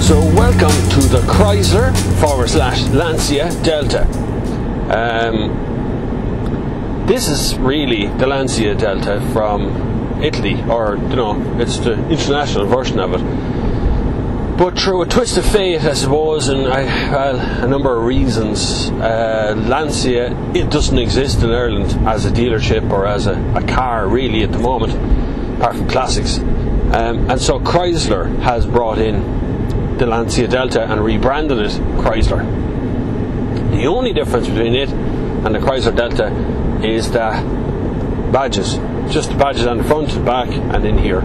So welcome to the Chrysler / Lancia Delta. This is really the Lancia Delta from Italy, or you know, it's the international version of it. But through a twist of fate, I suppose, and a number of reasons, Lancia, it doesn't exist in Ireland as a dealership or as a car really at the moment, apart from classics. And so Chrysler has brought in the Lancia Delta and rebranded it Chrysler. The only difference between it and the Chrysler Delta is the badges. Just the badges on the front, back and in here.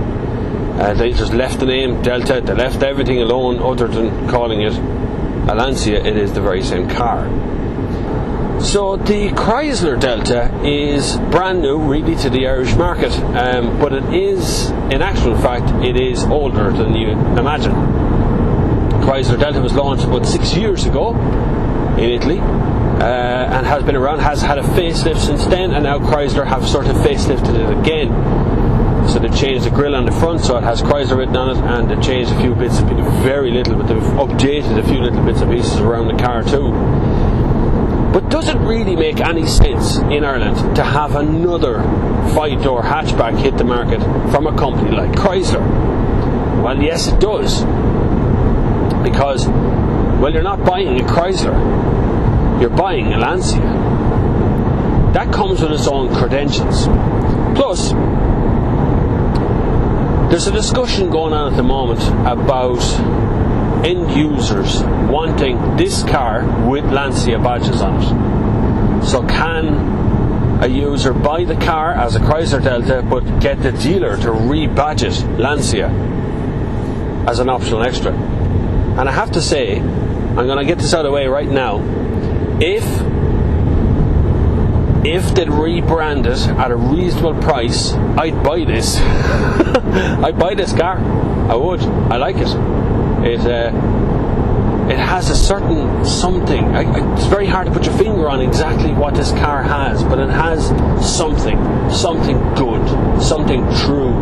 They just left the name Delta, they left everything alone other than calling it a Lancia. It is the very same car. So the Chrysler Delta is brand new really to the Irish market, but it is, in actual fact, it is older than you imagine. Chrysler Delta was launched about 6 years ago in Italy, and has been around, has had a facelift since then, and now Chrysler have sort of facelifted it again. So they've changed the grille on the front, so it has Chrysler written on it, and they've changed a few bits, very little, but they've updated a few little bits and pieces around the car too. But does it really make any sense in Ireland to have another 5-door hatchback hit the market from a company like Chrysler? Well, yes, it does. Because, well, you're not buying a Chrysler, you're buying a Lancia. That comes with its own credentials. Plus, there's a discussion going on at the moment about end users wanting this car with Lancia badges on it. So can a user buy the car as a Chrysler Delta but get the dealer to rebadge it Lancia as an optional extra? And I have to say, I'm going to get this out of the way right now, if they'd rebrand it at a reasonable price, I'd buy this. I'd buy this car. I would. I like it. It has a certain something. It's very hard to put your finger on exactly what this car has, but it has something good, something true,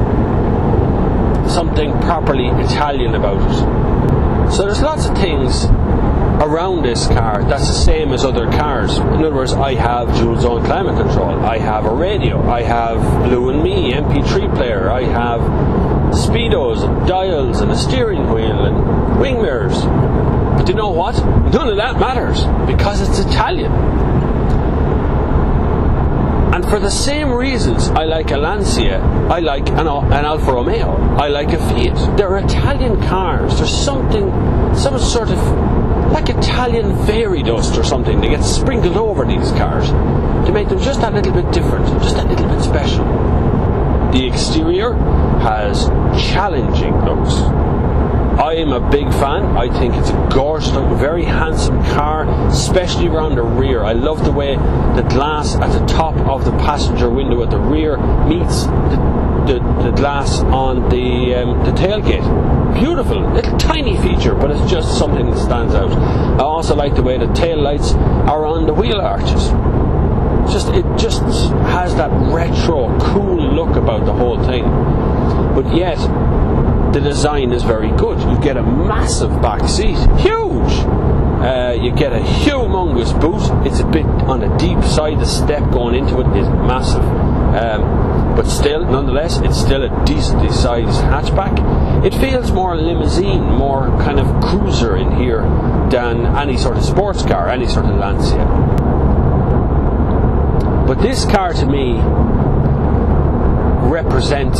something properly Italian about it. So there's lots of things around this car that's the same as other cars. In other words, I have dual zone climate control, I have a radio, I have Blue and Me MP3 player, I have speedos and dials and a steering wheel and wing mirrors. But you know what? None of that matters because it's Italian. And for the same reasons I like a Lancia, I like an Alfa Romeo, I like a Fiat. They're Italian cars. There's some sort of like Italian fairy dust or something that gets sprinkled over these cars to make them just a little bit different, just a little bit special. The exterior has challenging looks. I am a big fan. I think it's a gorgeous looking, very handsome car, especially around the rear. I love the way the glass at the top of the passenger window at the rear meets the glass on the tailgate. Beautiful, little tiny feature, but it's just something that stands out. I also like the way the tail lights are on the wheel arches. It just has that retro, cool look about the whole thing. But yet, the design is very good. You get a massive back seat, huge. You get a humongous boot. It's a bit on the deep side. The step going into it is massive. But still, nonetheless, it's still a decently sized hatchback. It feels more limousine, more kind of cruiser in here than any sort of sports car, any sort of Lancia. But this car to me represents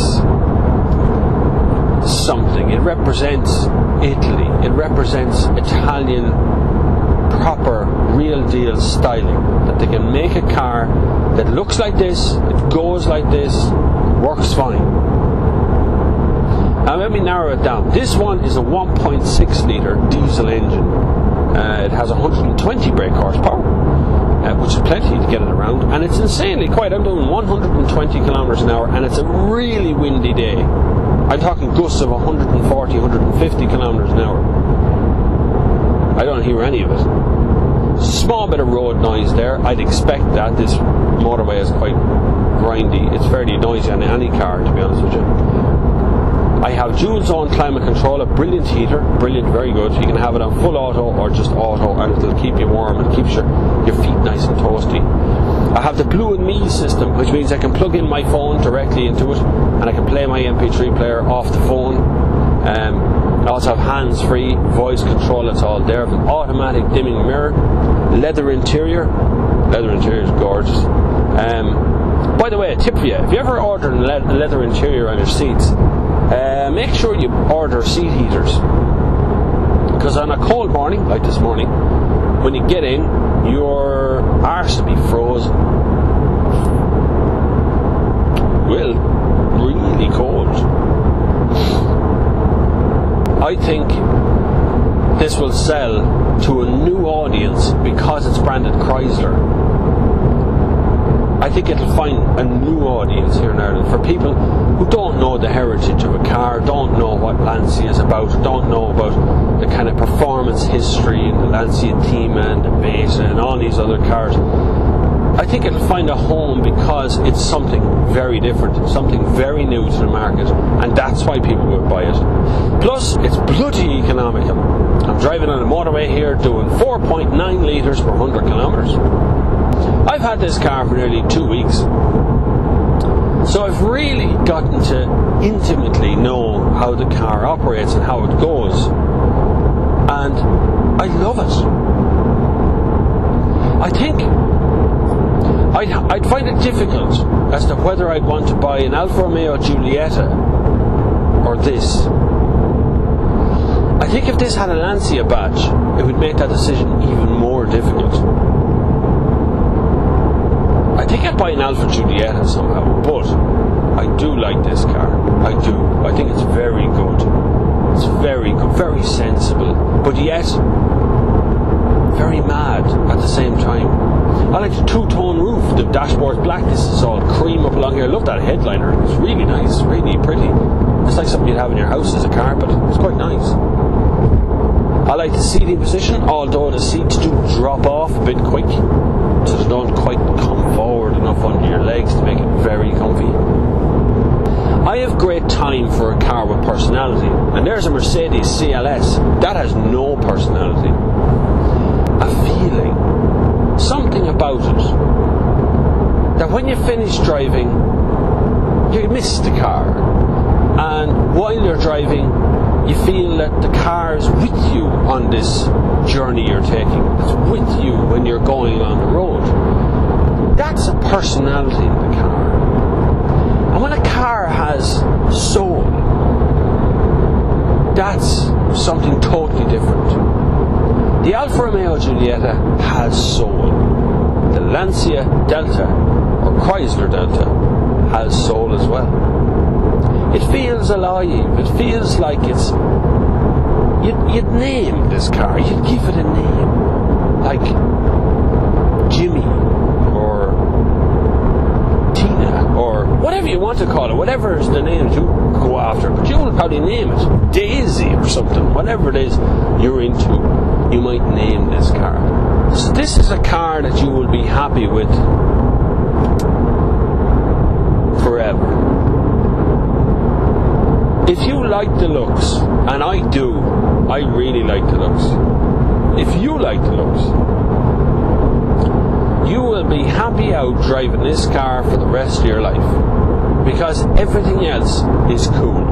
something. It represents Italy. It represents Italian proper real deal styling, that they can make a car that looks like this, it goes like this, works fine. Now let me narrow it down. This one is a 1.6 litre diesel engine. It has 120 brake horsepower, which is plenty to get it around, and it's insanely quiet. I'm doing 120 kilometers an hour and it's a really windy day. I'm talking gusts of 140, 150 kilometers an hour. I don't hear any of it. Small bit of road noise there. I'd expect that. This motorway is quite grindy. It's fairly noisy on any car, to be honest with you. I have dual zone climate control, a brilliant heater, brilliant, very good. You can have it on full auto or just auto, and it'll keep you warm and keeps your feet nice and toasty. I have the Blue and Me system, which means I can plug in my phone directly into it, and I can play my MP3 player off the phone. I also have hands-free voice control. It's all there. An automatic dimming mirror, leather interior. Leather interior is gorgeous. By the way, a tip for you: if you ever order a leather interior on your seats, make sure you order seat heaters, because on a cold morning like this morning, when you get in, your arse will be frozen. Well, really cold. I think this will sell to a new audience because it's branded Chrysler. I think it'll find a new audience here in Ireland for people who don't know the heritage of a car, don't know what Lancia is about, don't know about the kind of performance history and the Lancia Tima and the Beta and all these other cars. I think it'll find a home because it's something very different, something very new to the market, and that's why people will buy it. Plus, it's bloody economical. I'm driving on a motorway here doing 4.9 litres per 100 kilometres. I've had this car for nearly 2 weeks, so I've really gotten to intimately know how the car operates and how it goes, and I love it. I think I'd find it difficult as to whether I'd want to buy an Alfa Romeo Giulietta or this. I think if this had a Lancia badge, it would make that decision even more difficult. I think I'd buy an Alfa Giulietta somehow, but I do like this car. I do. I think it's very good. It's very good, very sensible, but yet very mad at the same time. I like the two-tone roof. The dashboard's black. This is all cream up along here. I love that headliner. It's really nice, really pretty. It's like something you'd have in your house as a carpet. It's quite nice. I like the seating position, although the seats do drop off a bit quick, so they don't quite come forward enough under your legs to make it very comfy. I have great time for a car with personality, and there's a Mercedes CLS that has no personality. A feeling, something about it, that when you finish driving, you miss the car, and while you're driving, you feel that the car is with you on this journey you're taking. It's with you when you're going on the road. That's a personality in the car. And when a car has soul, that's something totally different. The Alfa Romeo Giulietta has soul. The Lancia Delta, or Chrysler Delta, has soul as well. It feels alive. It feels like it's... You'd name this car. You'd give it a name. Like Jimmy, or Tina, or whatever you want to call it. Whatever is the name you go after. But you will probably name it Daisy or something. Whatever it is you're into, you might name this car. So this is a car that you will be happy with forever. If you like the looks, and I do, I really like the looks. If you like the looks, you will be happy out driving this car for the rest of your life, because everything else is cool.